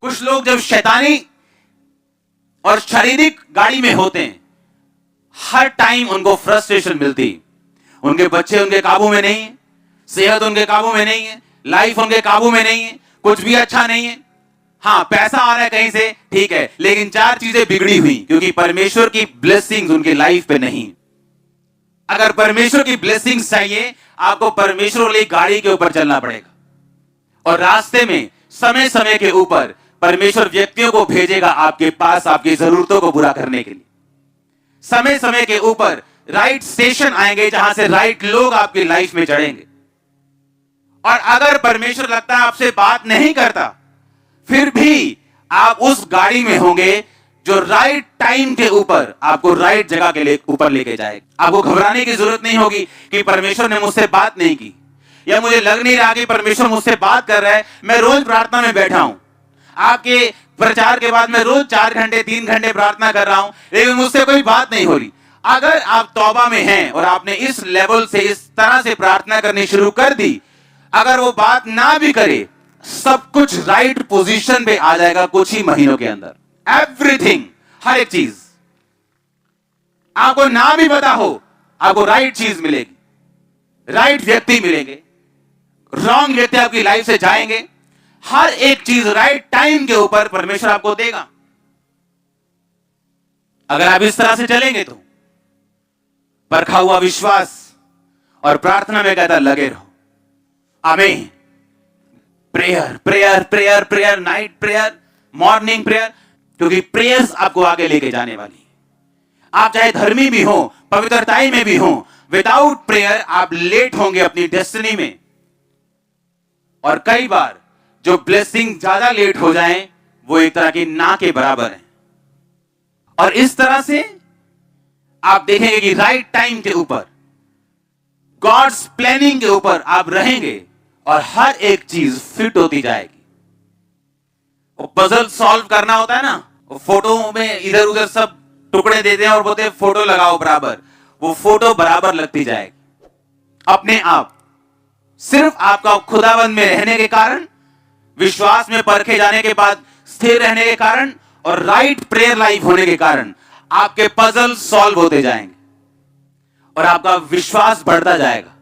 कुछ लोग जब शैतानी और शारीरिक गाड़ी में होते हैं, हर टाइम उनको फ्रस्ट्रेशन मिलती, उनके बच्चे उनके काबू में नहीं है, सेहत उनके काबू में नहीं है, लाइफ उनके काबू में नहीं है, कुछ भी अच्छा नहीं है। हाँ, पैसा आ रहा है कहीं से, ठीक है, लेकिन चार चीजें बिगड़ी हुई क्योंकि परमेश्वर की ब्लेसिंग्स उनकी लाइफ पे नहीं। अगर परमेश्वर की ब्लेसिंग्स चाहिए, आपको परमेश्वर वाली गाड़ी के ऊपर चलना पड़ेगा, और रास्ते में समय समय के ऊपर परमेश्वर व्यक्तियों को भेजेगा आपके पास आपकी जरूरतों को पूरा करने के लिए। समय समय के ऊपर राइट स्टेशन आएंगे जहां से राइट लोग आपकी लाइफ में चढ़ेंगे। और अगर परमेश्वर लगता है आपसे बात नहीं करता, फिर भी आप उस गाड़ी में होंगे जो राइट टाइम के ऊपर आपको राइट जगह के लिए ऊपर लेके जाएगा। आपको घबराने की जरूरत नहीं होगी कि परमेश्वर ने मुझसे बात नहीं की, या मुझे लग नहीं रहा कि परमेश्वर मुझसे बात कर रहा है। मैं रोज प्रार्थना में बैठा हूं, आपके प्रचार के बाद मैं रोज 4 घंटे 3 घंटे प्रार्थना कर रहा हूं, लेकिन मुझसे कोई बात नहीं हो रही। अगर आप तौबा में हैं और आपने इस लेवल से, इस तरह से प्रार्थना करनी शुरू कर दी, अगर वो बात ना भी करे, सब कुछ राइट पोजीशन पे आ जाएगा कुछ ही महीनों के अंदर। एवरीथिंग, हर एक चीज आपको ना भी पता हो, आपको राइट चीज मिलेगी, राइट व्यक्ति मिलेंगे, रॉन्ग व्यक्ति आपकी लाइफ से जाएंगे। हर एक चीज राइट टाइम के ऊपर परमेश्वर आपको देगा। अगर आप इस तरह से चलेंगे तो परखा हुआ विश्वास और प्रार्थना में कहता लगे रहो। आमीन। Prayer prayer prayer prayer, night prayer, morning prayer, क्योंकि प्रेयर्स आपको आगे लेके जाने वाली है। आप चाहे धर्मी भी हो, पवित्रताई में भी हो, विदाउट प्रेयर आप लेट होंगे अपनी डेस्टिनी में। और कई बार जो ब्लेसिंग ज्यादा लेट हो जाएं, वो एक तरह की ना के बराबर है। और इस तरह से आप देखेंगे कि राइट टाइम के ऊपर, गॉड्स प्लानिंग के ऊपर आप रहेंगे और हर एक चीज फिट होती जाएगी। वो पजल सॉल्व करना होता है ना, वो फोटो में इधर उधर सब टुकड़े देते हैं और बोलते हैं फोटो लगाओ बराबर, वो फोटो बराबर लगती जाएगी अपने आप। सिर्फ आपका खुदाबंद में रहने के कारण, विश्वास में परखे जाने के बाद स्थिर रहने के कारण, और राइट प्रेयर लाइफ होने के कारण आपके पजल सॉल्व होते जाएंगे और आपका विश्वास बढ़ता जाएगा,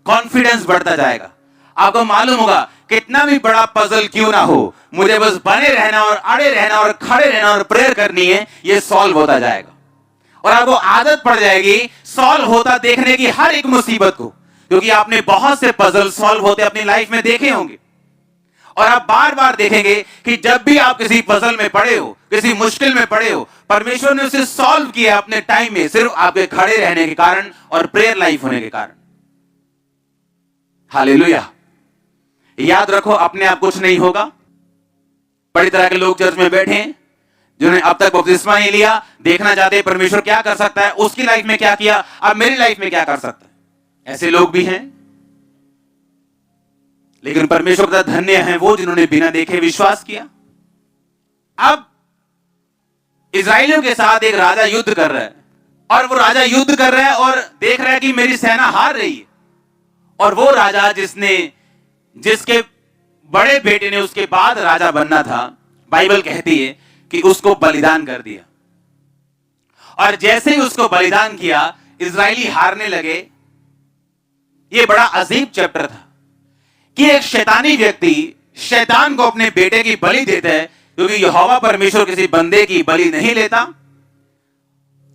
कॉन्फिडेंस बढ़ता जाएगा। आपको मालूम होगा कितना भी बड़ा पजल क्यों ना हो, मुझे बस बने रहना और अड़े रहना और खड़े रहना और प्रेयर करनी है, ये सॉल्व होता जाएगा। और आपको आदत पड़ जाएगी सॉल्व होता देखने की हर एक मुसीबत को, क्योंकि आपने बहुत से पजल सॉल्व होते अपनी लाइफ में देखे होंगे। और आप बार बार देखेंगे कि जब भी आप किसी पजल में पड़े हो, किसी मुश्किल में पड़े हो, परमेश्वर ने उसे सॉल्व किया अपने टाइम में, सिर्फ आपके खड़े रहने के कारण और प्रेयर लाइफ होने के कारण। हालेलुया। याद रखो, अपने आप कुछ नहीं होगा। बड़ी तरह के लोग चर्च में बैठे हैं जिन्होंने अब तक बपतिस्मा नहीं लिया, देखना चाहते हैं परमेश्वर क्या कर सकता है, उसकी लाइफ में क्या किया, अब मेरी लाइफ में क्या कर सकता है। ऐसे लोग भी हैं। लेकिन परमेश्वर का धन्य है वो जिन्होंने बिना देखे विश्वास किया। अब इजराइलियों के साथ एक राजा युद्ध कर रहा है, और वो राजा युद्ध कर रहा है और देख रहा है कि मेरी सेना हार रही है। और वो राजा जिसके बड़े बेटे ने उसके बाद राजा बनना था, बाइबल कहती है कि उसको बलिदान कर दिया। और जैसे ही उसको बलिदान किया, इजरायली हारने लगे। यह बड़ा अजीब चैप्टर था कि एक शैतानी व्यक्ति शैतान को अपने बेटे की बलि देता है, क्योंकि यहोवा परमेश्वर किसी बंदे की बलि नहीं लेता।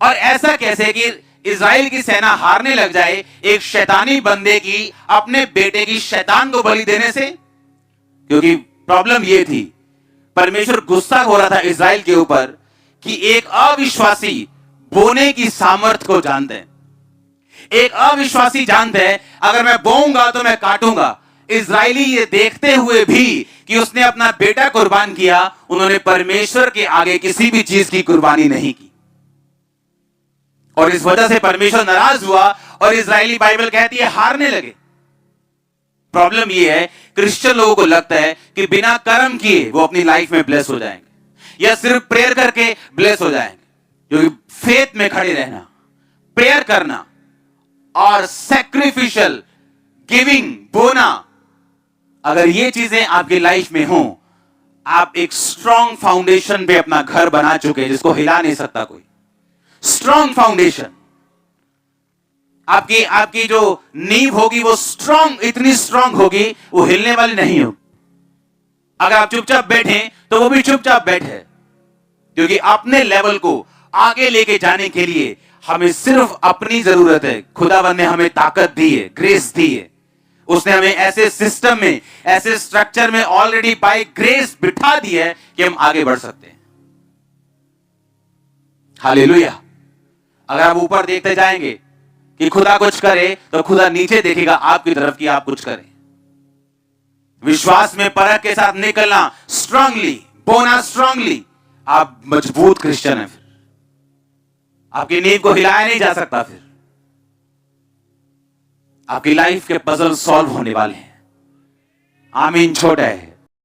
और ऐसा कैसे कि इजराइल की सेना हारने लग जाए एक शैतानी बंदे की अपने बेटे की शैतान को बलि देने से? क्योंकि प्रॉब्लम यह थी, परमेश्वर गुस्सा हो रहा था इजराइल के ऊपर कि एक अविश्वासी बोने की सामर्थ्य को जानते हैं। एक अविश्वासी जानते हैं अगर मैं बोऊंगा तो मैं काटूंगा। इजरायली ये देखते हुए भी कि उसने अपना बेटा कुर्बान किया, उन्होंने परमेश्वर के आगे किसी भी चीज की कुर्बानी नहीं की, और इस वजह से परमेश्वर नाराज हुआ और इजरायली, बाइबल कहती है, हारने लगे। प्रॉब्लम यह है, क्रिश्चियन लोगों को लगता है कि बिना कर्म किए वो अपनी लाइफ में ब्लेस हो जाएंगे, या सिर्फ प्रेयर करके ब्लेस हो जाएंगे। क्योंकि फेथ में खड़े रहना, प्रेयर करना और सैक्रिफिशियल गिविंग, बोना, अगर ये चीजें आपकी लाइफ में हो, आप एक स्ट्रॉन्ग फाउंडेशन पे अपना घर बना चुके हैं जिसको हिला नहीं सकता कोई। स्ट्रॉन्ग फाउंडेशन, आपकी आपकी जो नींव होगी वो स्ट्रॉन्ग, इतनी स्ट्रॉन्ग होगी वो हिलने वाली नहीं होगी। अगर आप चुपचाप बैठे तो वो भी चुपचाप बैठे, क्योंकि अपने लेवल को आगे लेके जाने के लिए हमें सिर्फ अपनी जरूरत है। खुदावन ने हमें ताकत दी है, ग्रेस दी है। उसने हमें ऐसे सिस्टम में, ऐसे स्ट्रक्चर में ऑलरेडी बाय ग्रेस बिठा दी है कि हम आगे बढ़ सकते हैं। हालेलुया। अगर आप ऊपर देखते जाएंगे कि खुदा कुछ करे तो खुदा नीचे देखेगा आपकी तरफ कि आप कुछ करें। विश्वास में परख के साथ निकलना, स्ट्रांगली बोना, स्ट्रांगली, आप मजबूत क्रिश्चियन है। फिर आपकी नींव को हिलाया नहीं जा सकता। फिर आपकी लाइफ के पजल सॉल्व होने वाले हैं। आमीन। छोटा है।